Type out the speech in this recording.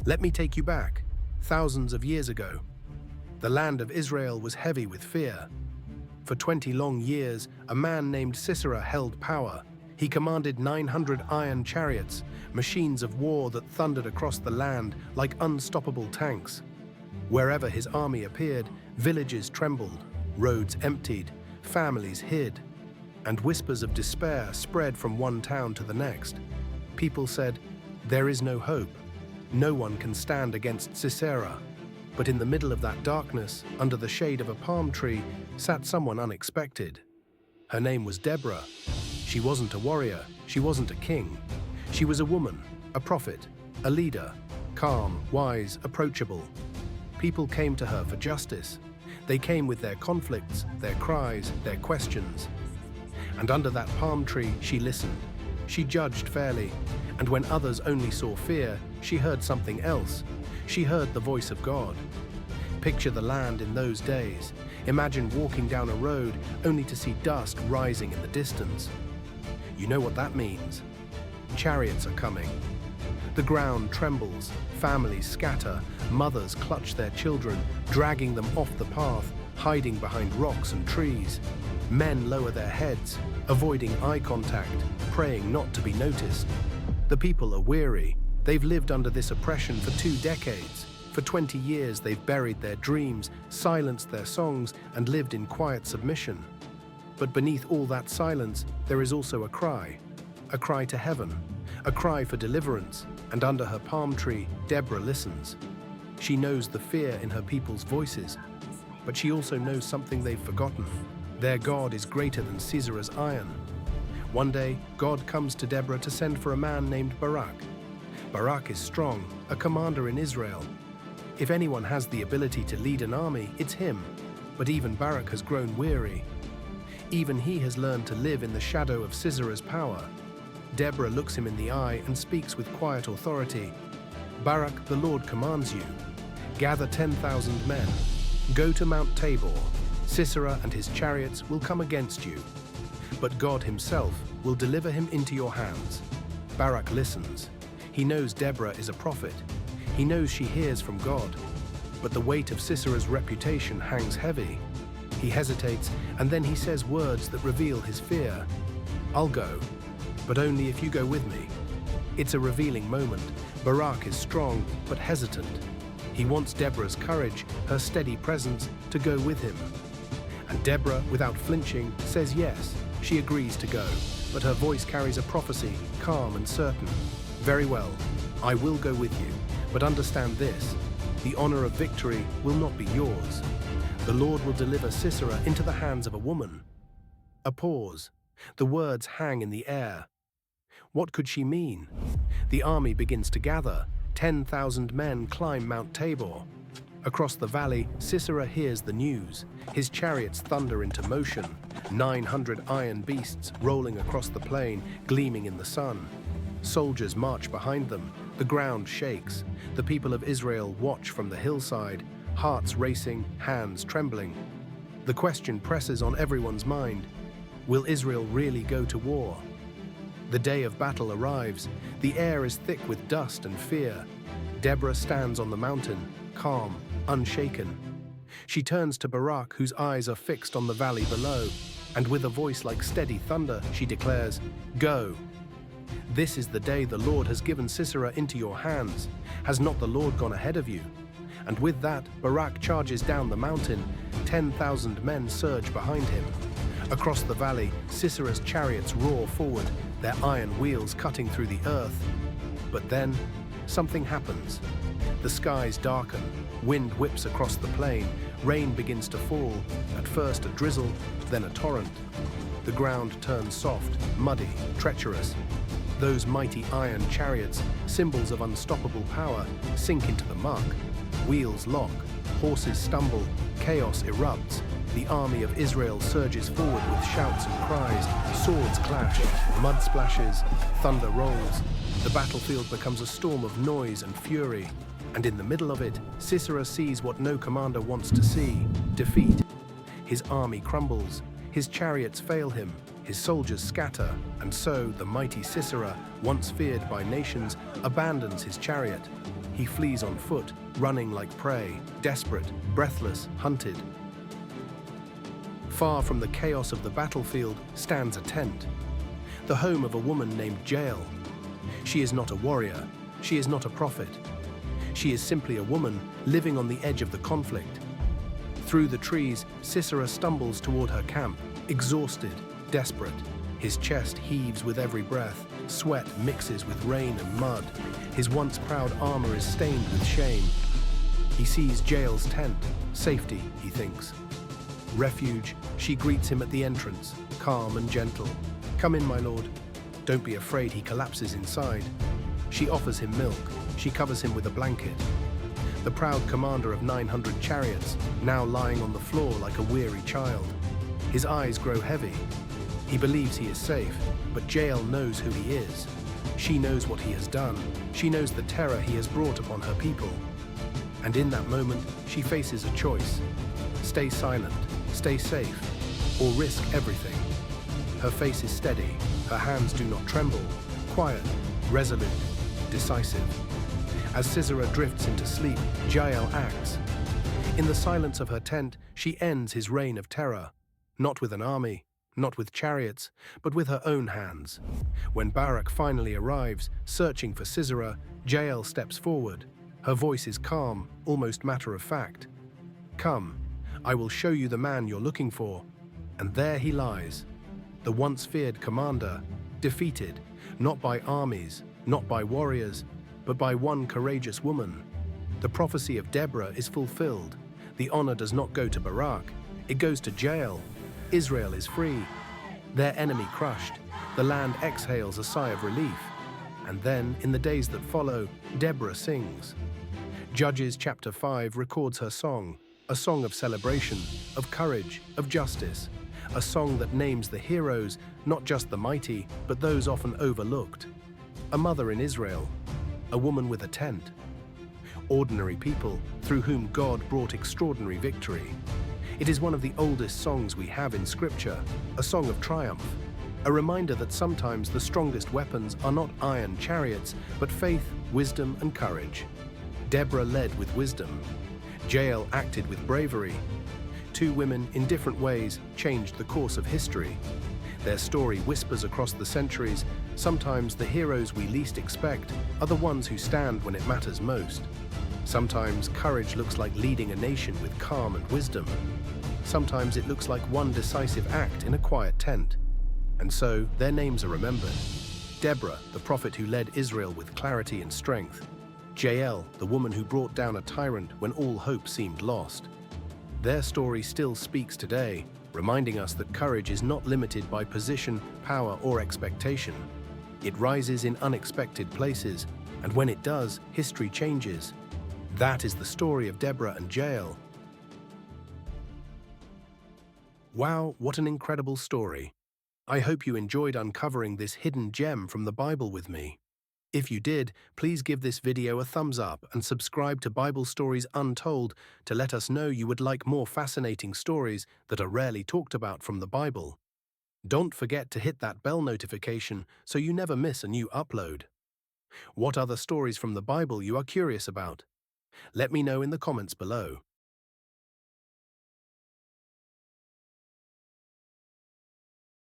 Let me take you back, thousands of years ago. The land of Israel was heavy with fear. For 20 long years, a man named Sisera held power. He commanded 900 iron chariots, machines of war that thundered across the land like unstoppable tanks. Wherever his army appeared, villages trembled, roads emptied, families hid, and whispers of despair spread from one town to the next. People said, "There is no hope. No one can stand against Sisera." But in the middle of that darkness, under the shade of a palm tree, sat someone unexpected. Her name was Deborah. She wasn't a warrior, she wasn't a king. She was a woman, a prophet, a leader, calm, wise, approachable. People came to her for justice. They came with their conflicts, their cries, their questions. And under that palm tree, she listened. She judged fairly, and when others only saw fear, she heard something else. She heard the voice of God. Picture the land in those days. Imagine walking down a road only to see dust rising in the distance. You know what that means. Chariots are coming. The ground trembles, families scatter, mothers clutch their children, dragging them off the path, hiding behind rocks and trees. Men lower their heads, avoiding eye contact, praying not to be noticed. The people are weary. They've lived under this oppression for 2 decades. For 20 years, they've buried their dreams, silenced their songs, and lived in quiet submission. But beneath all that silence, there is also a cry to heaven, a cry for deliverance, and under her palm tree, Deborah listens. She knows the fear in her people's voices, but she also knows something they've forgotten. Their God is greater than Sisera's iron. One day, God comes to Deborah to send for a man named Barak. Barak is strong, a commander in Israel. If anyone has the ability to lead an army, it's him. But even Barak has grown weary. Even he has learned to live in the shadow of Sisera's power. Deborah looks him in the eye and speaks with quiet authority. "Barak, the Lord commands you. Gather 10,000 men. Go to Mount Tabor. Sisera and his chariots will come against you. But God himself will deliver him into your hands." Barak listens. He knows Deborah is a prophet. He knows she hears from God. But the weight of Sisera's reputation hangs heavy. He hesitates, and then he says words that reveal his fear. "I'll go, but only if you go with me." It's a revealing moment. Barak is strong, but hesitant. He wants Deborah's courage, her steady presence, to go with him. And Deborah, without flinching, says yes. She agrees to go, but her voice carries a prophecy, calm and certain. "Very well, I will go with you, but understand this. The honor of victory will not be yours. The Lord will deliver Sisera into the hands of a woman." A pause. The words hang in the air. What could she mean? The army begins to gather. 10,000 men climb Mount Tabor. Across the valley, Sisera hears the news. His chariots thunder into motion. 900 iron beasts rolling across the plain, gleaming in the sun. Soldiers march behind them. The ground shakes. The people of Israel watch from the hillside, hearts racing, hands trembling. The question presses on everyone's mind. Will Israel really go to war? The day of battle arrives. The air is thick with dust and fear. Deborah stands on the mountain, calm, unshaken. She turns to Barak, whose eyes are fixed on the valley below, and with a voice like steady thunder, she declares, "Go. This is the day the Lord has given Sisera into your hands. Has not the Lord gone ahead of you?" And with that, Barak charges down the mountain. 10,000 men surge behind him. Across the valley, Sisera's chariots roar forward, their iron wheels cutting through the earth. But then, something happens. The skies darken, wind whips across the plain, rain begins to fall, at first a drizzle, then a torrent. The ground turns soft, muddy, treacherous. Those mighty iron chariots, symbols of unstoppable power, sink into the muck. Wheels lock, horses stumble, chaos erupts. The army of Israel surges forward with shouts and cries, swords clash, mud splashes, thunder rolls. The battlefield becomes a storm of noise and fury. And in the middle of it, Sisera sees what no commander wants to see: defeat. His army crumbles, his chariots fail him, his soldiers scatter, and so the mighty Sisera, once feared by nations, abandons his chariot. He flees on foot, running like prey, desperate, breathless, hunted. Far from the chaos of the battlefield stands a tent, the home of a woman named Jael. She is not a warrior, she is not a prophet. She is simply a woman living on the edge of the conflict. Through the trees, Sisera stumbles toward her camp, exhausted, desperate. His chest heaves with every breath, sweat mixes with rain and mud. His once proud armor is stained with shame. He sees Jael's tent, safety, he thinks. Refuge, she greets him at the entrance, calm and gentle. "Come in, my lord." Don't be afraid, he collapses inside. She offers him milk, she covers him with a blanket. The proud commander of 900 chariots, now lying on the floor like a weary child. His eyes grow heavy. He believes he is safe, but Jael knows who he is. She knows what he has done. She knows the terror he has brought upon her people. And in that moment, she faces a choice. Stay silent, stay safe, or risk everything. Her face is steady, her hands do not tremble, quiet, resolute, decisive. As Sisera drifts into sleep, Jael acts. In the silence of her tent, she ends his reign of terror, not with an army, not with chariots, but with her own hands. When Barak finally arrives, searching for Sisera, Jael steps forward. Her voice is calm, almost matter-of-fact. "Come, I will show you the man you're looking for." And there he lies, the once feared commander, defeated, not by armies, not by warriors, but by one courageous woman. The prophecy of Deborah is fulfilled. The honor does not go to Barak, it goes to Jael. Israel is free, their enemy crushed. The land exhales a sigh of relief. And then, in the days that follow, Deborah sings. Judges chapter 5 records her song, a song of celebration, of courage, of justice, a song that names the heroes, not just the mighty, but those often overlooked. A mother in Israel, a woman with a tent. Ordinary people through whom God brought extraordinary victory. It is one of the oldest songs we have in Scripture, a song of triumph, a reminder that sometimes the strongest weapons are not iron chariots, but faith, wisdom, and courage. Deborah led with wisdom. Jael acted with bravery. Two women, in different ways, changed the course of history. Their story whispers across the centuries. Sometimes the heroes we least expect are the ones who stand when it matters most. Sometimes courage looks like leading a nation with calm and wisdom. Sometimes it looks like one decisive act in a quiet tent. And so, their names are remembered. Deborah, the prophet who led Israel with clarity and strength. Jael, the woman who brought down a tyrant when all hope seemed lost. Their story still speaks today, reminding us that courage is not limited by position, power, or expectation. It rises in unexpected places, and when it does, history changes. That is the story of Deborah and Jael. Wow, what an incredible story. I hope you enjoyed uncovering this hidden gem from the Bible with me. If you did, please give this video a thumbs up and subscribe to Bible Stories Untold to let us know you would like more fascinating stories that are rarely talked about from the Bible. Don't forget to hit that bell notification so you never miss a new upload. What other stories from the Bible you are curious about? Let me know in the comments below.